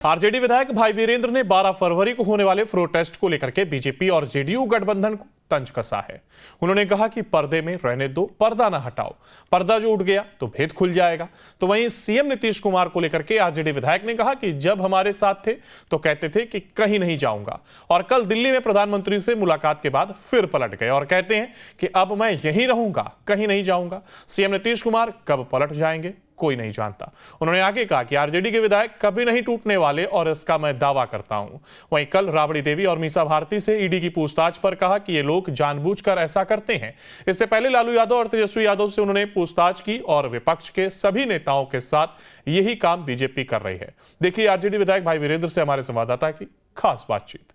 RJD विधायक भाई वीरेंद्र ने 12 फरवरी को होने वाले प्रोटेस्ट को लेकर के बीजेपी और जेडीयू गठबंधन को तंज कसा है। उन्होंने कहा कि पर्दे में रहने दो, पर्दा ना हटाओ। पर्दा जो उठ गया तो भेद खुल जाएगा। तो वहीं सीएम नीतीश कुमार को लेकर के आरजेडी विधायक ने कहा कि जब हमारे साथ थे तो कहते थे कि कहीं नहीं जाऊंगा, और कल दिल्ली में प्रधानमंत्री से मुलाकात के बाद फिर पलट गए और कहते हैं कि अब मैं यहीं रहूंगा, कहीं नहीं जाऊंगा। सीएम नीतीश कुमार कब पलट जाएंगे कोई नहीं जानता। उन्होंने आगे कहा कि आरजेडी के विधायक कभी नहीं टूटने वाले और इसका मैं दावा करता हूं। वहीं कल राबड़ी देवी और मीसा भारती से ईडी की पूछताछ पर कहा कि ये लोग जानबूझकर ऐसा करते हैं। इससे पहले लालू यादव और तेजस्वी यादव से उन्होंने पूछताछ की और विपक्ष के सभी नेताओं के साथ यही काम बीजेपी कर रही है। देखिए आरजेडी विधायक भाई वीरेंद्र से हमारे संवाददाता की खास बातचीत।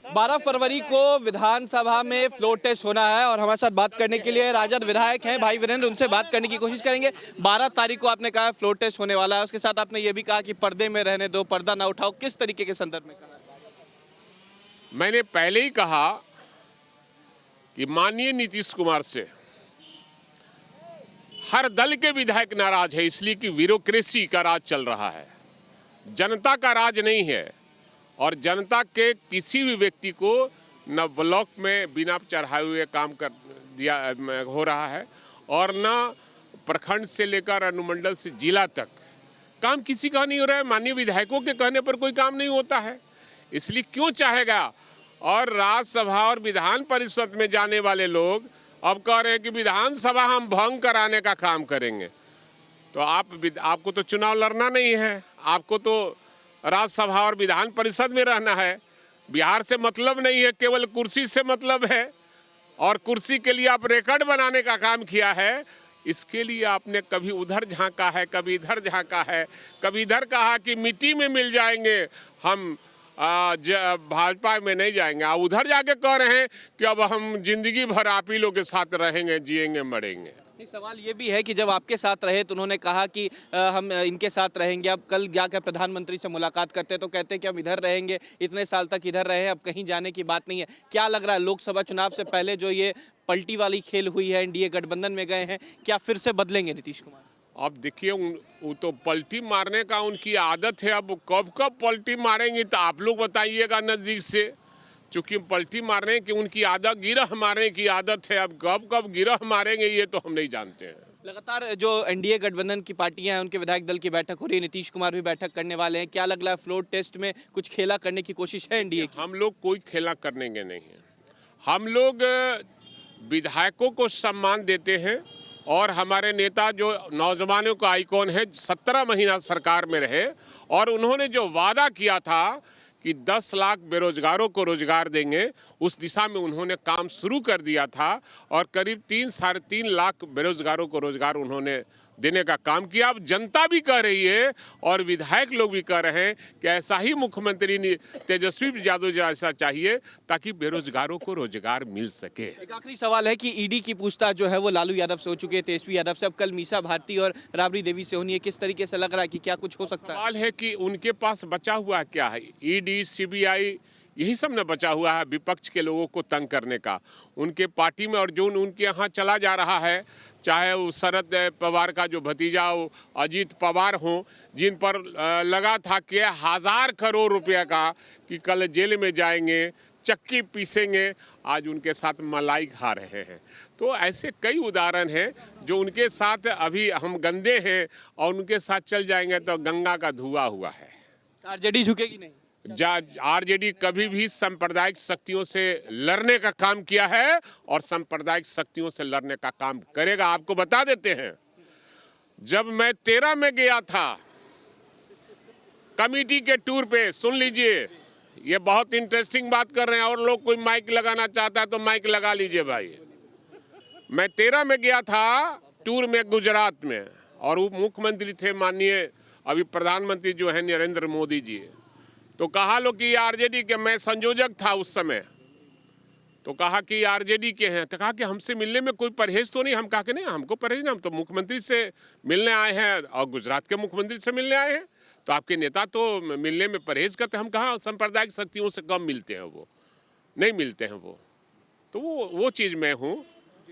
12 फरवरी को विधानसभा में फ्लोर टेस्ट होना है और हमारे साथ बात करने के लिए राजद विधायक हैं भाई वीरेंद्र, उनसे बात करने की कोशिश करेंगे। 12 तारीख को आपने कहा फ्लोर टेस्ट होने वाला है, उसके साथ आपने ये भी कहा कि पर्दे में रहने दो, पर्दा ना उठाओ। किस तरीके के संदर्भ में कहा? मैंने पहले ही कहा कि माननीय नीतीश कुमार से हर दल के विधायक नाराज है, इसलिए कि ब्यूरोक्रेसी का राज चल रहा है, जनता का राज नहीं है। और जनता के किसी भी व्यक्ति को न ब्लॉक में बिना चढ़ाए हुए काम कर दिया हो रहा है और न प्रखंड से लेकर अनुमंडल से जिला तक काम किसी का नहीं हो रहा है। माननीय विधायकों के कहने पर कोई काम नहीं होता है, इसलिए क्यों चाहेगा। और राज्यसभा और विधान परिषद में जाने वाले लोग अब कह रहे हैं कि विधानसभा हम भंग कराने का काम करेंगे। तो आपको तो चुनाव लड़ना नहीं है, आपको तो राज्यसभा और विधान परिषद में रहना है। बिहार से मतलब नहीं है, केवल कुर्सी से मतलब है, और कुर्सी के लिए आप रिकॉर्ड बनाने का काम किया है। इसके लिए आपने कभी उधर झांका है, कभी इधर झांका है, कभी इधर कहा कि मिट्टी में मिल जाएंगे हम, भाजपा में नहीं जाएंगे। आप उधर जाके कह रहे हैं कि अब हम जिंदगी भर आप ही लोग के साथ रहेंगे, जिएंगे, मरेंगे। सवाल ये भी है कि जब आपके साथ रहे तो उन्होंने कहा कि हम इनके साथ रहेंगे, अब कल जाकर प्रधानमंत्री से मुलाकात करते तो कहते कि हम इधर रहेंगे, इतने साल तक इधर रहे, अब कहीं जाने की बात नहीं है। क्या लग रहा है लोकसभा चुनाव से पहले जो ये पलटी वाली खेल हुई है, एनडीए गठबंधन में गए हैं, क्या फिर से बदलेंगे नीतीश कुमार? अब देखिए वो तो पलटी मारने का उनकी आदत है, अब कब कब पलटी मारेंगे तो आप लोग बताइएगा नज़दीक से। चूँकि पलटी मारने की उनकी आदत, गिरह मारने की आदत है, अब कब कब गिरह मारेंगे ये तो हम नहीं जानते हैं। लगातार जो एनडीए गठबंधन की पार्टियां हैं उनके विधायक दल की बैठक हो रही है, नीतीश कुमार भी बैठक करने वाले हैं। क्या लग रहा है फ्लोर टेस्ट में कुछ खेला करने की कोशिश है एनडीए की? हम लोग कोई खेला करेंगे नहीं है। हम लोग विधायकों को सम्मान देते हैं और हमारे नेता जो नौजवानों का आइकॉन है, 17 महीना सरकार में रहे और उन्होंने जो वादा किया था कि 10 लाख बेरोजगारों को रोजगार देंगे, उस दिशा में उन्होंने काम शुरू कर दिया था और करीब 3-3.5 लाख बेरोजगारों को रोजगार उन्होंने देने का काम किया। अब जनता भी कह रही है और विधायक लोग भी कह रहे हैं कि ऐसा ही मुख्यमंत्री तेजस्वी यादव जैसा चाहिए ताकि बेरोजगारों को रोजगार मिल सके। एक आखिरी सवाल है कि ईडी की पूछताछ जो है वो लालू यादव से हो चुकी है, तेजस्वी यादव से, अब कल मीसा भारती और राबड़ी देवी से होनी है। किस तरीके से लग रहा है कि क्या कुछ हो सकता है? सवाल है कि उनके पास बचा हुआ क्या है? ईडी, सीबीआई, यही सब न बचा हुआ है विपक्ष के लोगों को तंग करने का उनके पार्टी में। और जो उनके यहाँ चला जा रहा है, चाहे वो शरद पवार का जो भतीजा हो अजीत पवार हो, जिन पर लगा था कि 1000 करोड़ रुपया का कि कल जेल में जाएंगे, चक्की पीसेंगे, आज उनके साथ मलाई खा रहे हैं। तो ऐसे कई उदाहरण हैं जो उनके साथ अभी हम गंदे हैं और उनके साथ चल जाएंगे तो गंगा का धुआं हुआ है। आरजेडी झुकेगी नहीं? आरजेडी कभी भी सांप्रदायिक शक्तियों से लड़ने का काम किया है और सांप्रदायिक शक्तियों से लड़ने का काम करेगा। आपको बता देते हैं, जब मैं 13 में गया था कमेटी के टूर पे, सुन लीजिए, ये बहुत इंटरेस्टिंग बात कर रहे हैं और लोग कोई माइक लगाना चाहता है तो माइक लगा लीजिए भाई। मैं 13 में गया था टूर में गुजरात में और वो मुख्यमंत्री थे माननीय अभी प्रधानमंत्री जो है नरेंद्र मोदी जी। तो कहा लो कि आरजेडी के, मैं संयोजक था उस समय, तो कहा कि आरजेडी के हैं, तो कहा कि हमसे मिलने में कोई परहेज तो नहीं। हम कहा कि नहीं, हमको परहेज नहीं, हम तो मुख्यमंत्री से मिलने आए हैं और गुजरात के मुख्यमंत्री से मिलने आए हैं, तो आपके नेता तो मिलने में परहेज करते। हम कहा सांप्रदायिक शक्तियों से कम मिलते हैं, वो नहीं मिलते हैं वो। तो वो चीज़ मैं हूँ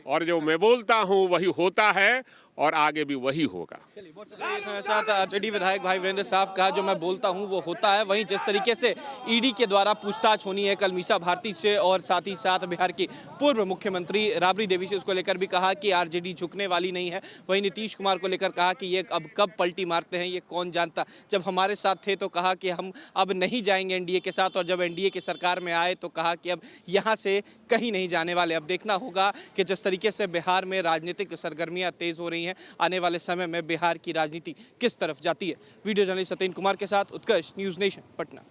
और जो मैं बोलता हूँ वही होता है और आगे भी वही होगा। मेरे साथ आरजेडी विधायक भाई वीरेंद्र साहब कहा जो मैं बोलता हूं वो होता है। वहीं जिस तरीके से ईडी के द्वारा पूछताछ होनी है कल मीसा भारती से और साथ ही साथ बिहार की पूर्व मुख्यमंत्री राबड़ी देवी से, उसको लेकर भी कहा कि आरजेडी झुकने वाली नहीं है। वहीं नीतीश कुमार को लेकर कहा कि ये अब कब पलटी मारते हैं ये कौन जानता, जब हमारे साथ थे तो कहा कि हम अब नहीं जाएंगे एनडीए के साथ, और जब एनडीए की सरकार में आए तो कहा कि अब यहाँ से कहीं नहीं जाने वाले। अब देखना होगा कि जिस तरीके से बिहार में राजनीतिक सरगर्मियां तेज हो रही हैं, आने वाले समय में बिहार की राजनीति किस तरफ जाती है। वीडियो जर्नलिस्ट सत्येंद्र कुमार के साथ उत्कर्ष, न्यूज़ नेशन, पटना।